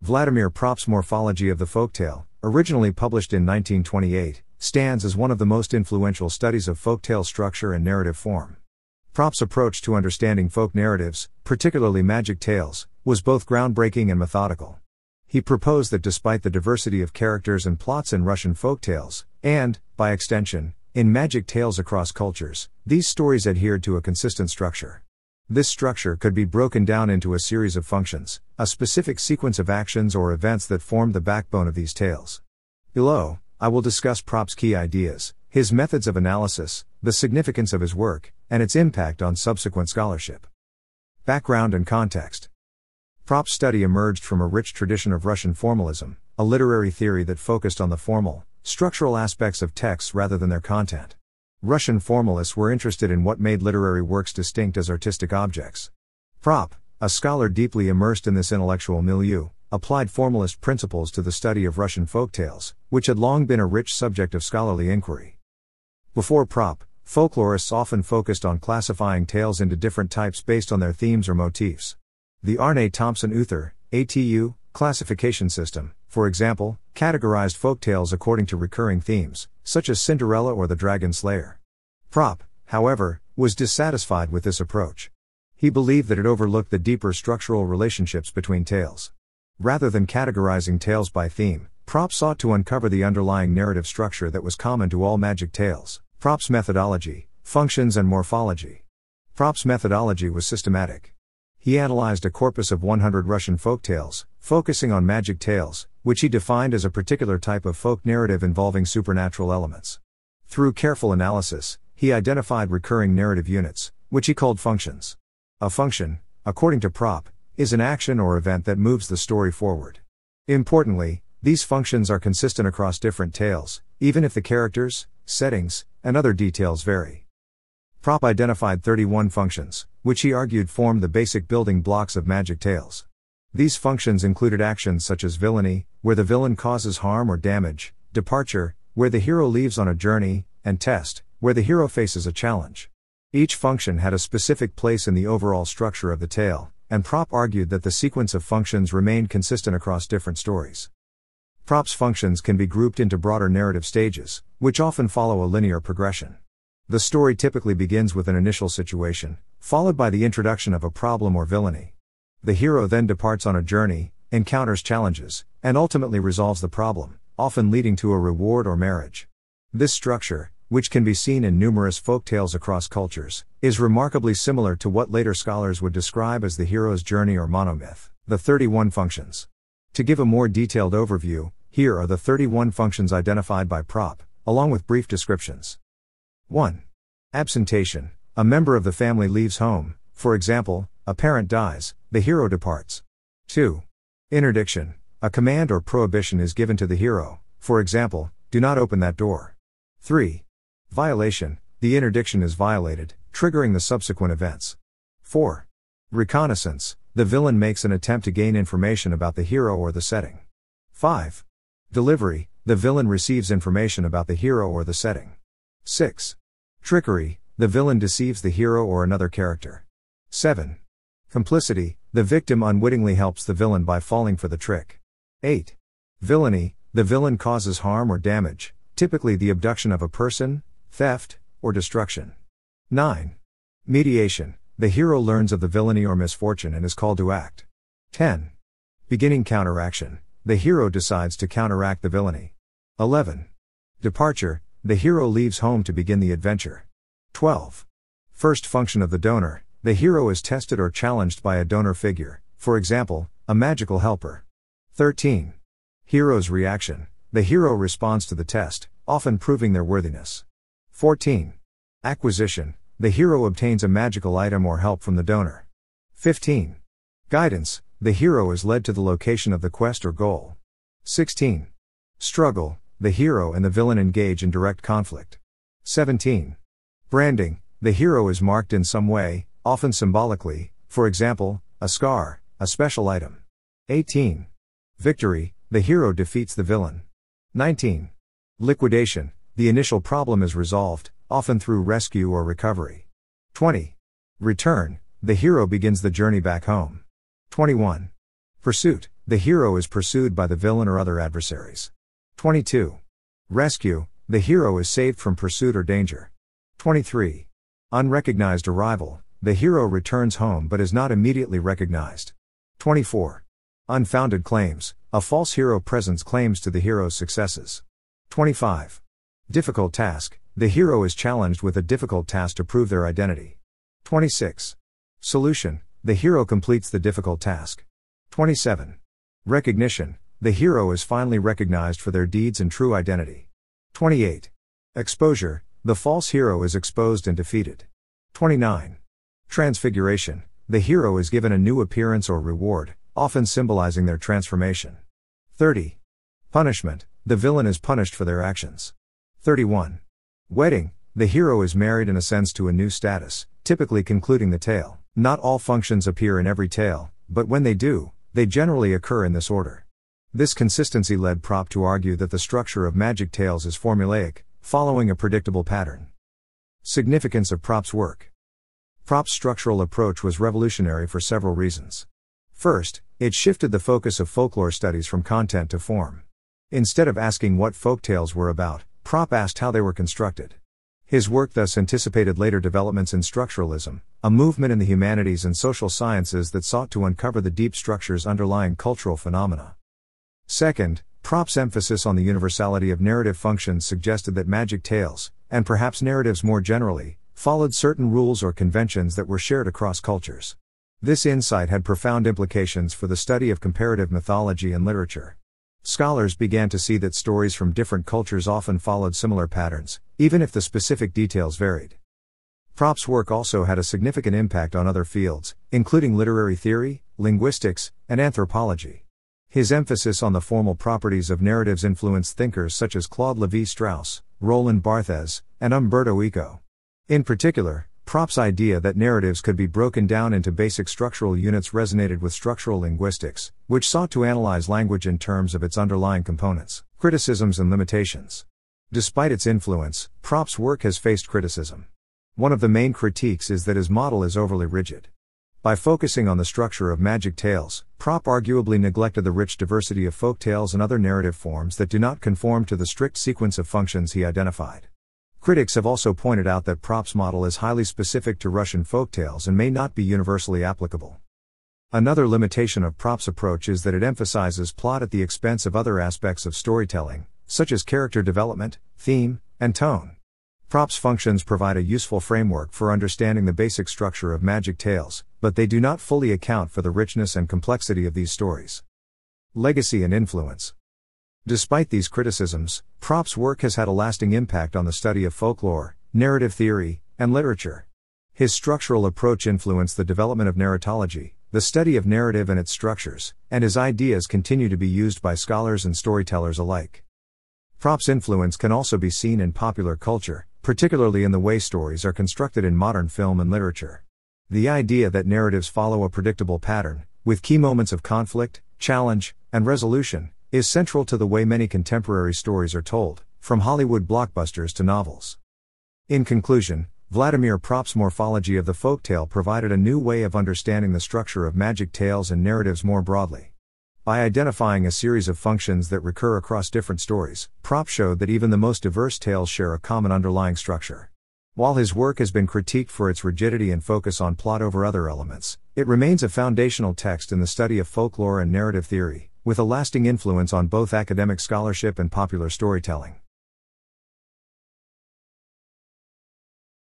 Vladimir Propp's Morphology of the Folktale, originally published in 1928, stands as one of the most influential studies of folktale structure and narrative form. Propp's approach to understanding folk narratives, particularly magic tales, was both groundbreaking and methodical. He proposed that despite the diversity of characters and plots in Russian folktales, and, by extension, in magic tales across cultures, these stories adhered to a consistent structure. This structure could be broken down into a series of functions, a specific sequence of actions or events that formed the backbone of these tales. Below, I will discuss Propp's key ideas, his methods of analysis, the significance of his work, and its impact on subsequent scholarship. Background and context. Propp's study emerged from a rich tradition of Russian formalism, a literary theory that focused on the formal, structural aspects of texts rather than their content. Russian formalists were interested in what made literary works distinct as artistic objects. Propp, a scholar deeply immersed in this intellectual milieu, applied formalist principles to the study of Russian folktales, which had long been a rich subject of scholarly inquiry. Before Propp, folklorists often focused on classifying tales into different types based on their themes or motifs. The Arne Thompson-Uther (ATU) classification system, for example, categorized folktales according to recurring themes, such as Cinderella or the Dragon Slayer. Propp, however, was dissatisfied with this approach. He believed that it overlooked the deeper structural relationships between tales. Rather than categorizing tales by theme, Propp sought to uncover the underlying narrative structure that was common to all magic tales. Propp's methodology, functions and morphology. Propp's methodology was systematic. He analyzed a corpus of 100 Russian folktales, focusing on magic tales, which he defined as a particular type of folk narrative involving supernatural elements. Through careful analysis, he identified recurring narrative units, which he called functions. A function, according to Propp, is an action or event that moves the story forward. Importantly, these functions are consistent across different tales, even if the characters, settings, and other details vary. Propp identified 31 functions, which he argued formed the basic building blocks of magic tales. These functions included actions such as villainy, where the villain causes harm or damage, departure, where the hero leaves on a journey, and test, where the hero faces a challenge. Each function had a specific place in the overall structure of the tale, and Propp argued that the sequence of functions remained consistent across different stories. Propp's functions can be grouped into broader narrative stages, which often follow a linear progression. The story typically begins with an initial situation, followed by the introduction of a problem or villainy. The hero then departs on a journey, encounters challenges, and ultimately resolves the problem, often leading to a reward or marriage. This structure, which can be seen in numerous folktales across cultures, is remarkably similar to what later scholars would describe as the hero's journey or monomyth, the 31 functions. To give a more detailed overview, here are the 31 functions identified by Propp, along with brief descriptions. 1. Absentation. A member of the family leaves home, for example, a parent dies, the hero departs. 2. Interdiction. A command or prohibition is given to the hero, for example, do not open that door. 3. Violation. The interdiction is violated, triggering the subsequent events. 4. Reconnaissance. The villain makes an attempt to gain information about the hero or the setting. 5. Delivery. The villain receives information about the hero or the setting. 6. Trickery. The villain deceives the hero or another character. 7. Complicity. The victim unwittingly helps the villain by falling for the trick. 8. Villainy. The villain causes harm or damage, typically the abduction of a person, theft, or destruction. 9. Mediation. The hero learns of the villainy or misfortune and is called to act. 10. Beginning counteraction. The hero decides to counteract the villainy. 11. Departure. The hero leaves home to begin the adventure. 12. First function of the donor. The hero is tested or challenged by a donor figure, for example, a magical helper. 13. Hero's reaction. The hero responds to the test, often proving their worthiness. 14. Acquisition. The hero obtains a magical item or help from the donor. 15. Guidance. The hero is led to the location of the quest or goal. 16. Struggle. The hero and the villain engage in direct conflict. 17. Branding. The hero is marked in some way, often symbolically, for example, a scar, a special item. 18. Victory. The hero defeats the villain. 19. Liquidation. The initial problem is resolved, often through rescue or recovery. 20. Return. The hero begins the journey back home. 21. Pursuit. the hero is pursued by the villain or other adversaries. 22. Rescue, the hero is saved from pursuit or danger. 23. Unrecognized arrival, the hero returns home but is not immediately recognized. 24. Unfounded claims, a false hero presents claims to the hero's successes. 25. Difficult task, the hero is challenged with a difficult task to prove their identity. 26. Solution, the hero completes the difficult task. 27. Recognition, the hero is finally recognized for their deeds and true identity. 28. Exposure, the false hero is exposed and defeated. 29. Transfiguration, the hero is given a new appearance or reward, often symbolizing their transformation. 30. Punishment, the villain is punished for their actions. 31. Wedding, the hero is married and ascends to a new status, typically concluding the tale. Not all functions appear in every tale, but when they do, they generally occur in this order. This consistency led Propp to argue that the structure of magic tales is formulaic, following a predictable pattern. Significance of Propp's work. Propp's structural approach was revolutionary for several reasons. First, it shifted the focus of folklore studies from content to form. Instead of asking what folktales were about, Propp asked how they were constructed. His work thus anticipated later developments in structuralism, a movement in the humanities and social sciences that sought to uncover the deep structures underlying cultural phenomena. Second, Propp's emphasis on the universality of narrative functions suggested that magic tales, and perhaps narratives more generally, followed certain rules or conventions that were shared across cultures. This insight had profound implications for the study of comparative mythology and literature. Scholars began to see that stories from different cultures often followed similar patterns, even if the specific details varied. Propp's work also had a significant impact on other fields, including literary theory, linguistics, and anthropology. His emphasis on the formal properties of narratives influenced thinkers such as Claude Lévi-Strauss, Roland Barthes, and Umberto Eco. In particular, Propp's idea that narratives could be broken down into basic structural units resonated with structural linguistics, which sought to analyze language in terms of its underlying components, criticisms and limitations. Despite its influence, Propp's work has faced criticism. One of the main critiques is that his model is overly rigid. By focusing on the structure of magic tales, Propp arguably neglected the rich diversity of folktales and other narrative forms that do not conform to the strict sequence of functions he identified. Critics have also pointed out that Propp's model is highly specific to Russian folktales and may not be universally applicable. Another limitation of Propp's approach is that it emphasizes plot at the expense of other aspects of storytelling, such as character development, theme, and tone. Propp's functions provide a useful framework for understanding the basic structure of magic tales, but they do not fully account for the richness and complexity of these stories. Legacy and influence. Despite these criticisms, Propp's work has had a lasting impact on the study of folklore, narrative theory, and literature. His structural approach influenced the development of narratology, the study of narrative and its structures, and his ideas continue to be used by scholars and storytellers alike. Propp's influence can also be seen in popular culture, particularly in the way stories are constructed in modern film and literature. The idea that narratives follow a predictable pattern, with key moments of conflict, challenge, and resolution, is central to the way many contemporary stories are told, from Hollywood blockbusters to novels. In conclusion, Vladimir Propp's morphology of the folktale provided a new way of understanding the structure of magic tales and narratives more broadly. By identifying a series of functions that recur across different stories, Propp showed that even the most diverse tales share a common underlying structure. While his work has been critiqued for its rigidity and focus on plot over other elements, it remains a foundational text in the study of folklore and narrative theory, with a lasting influence on both academic scholarship and popular storytelling.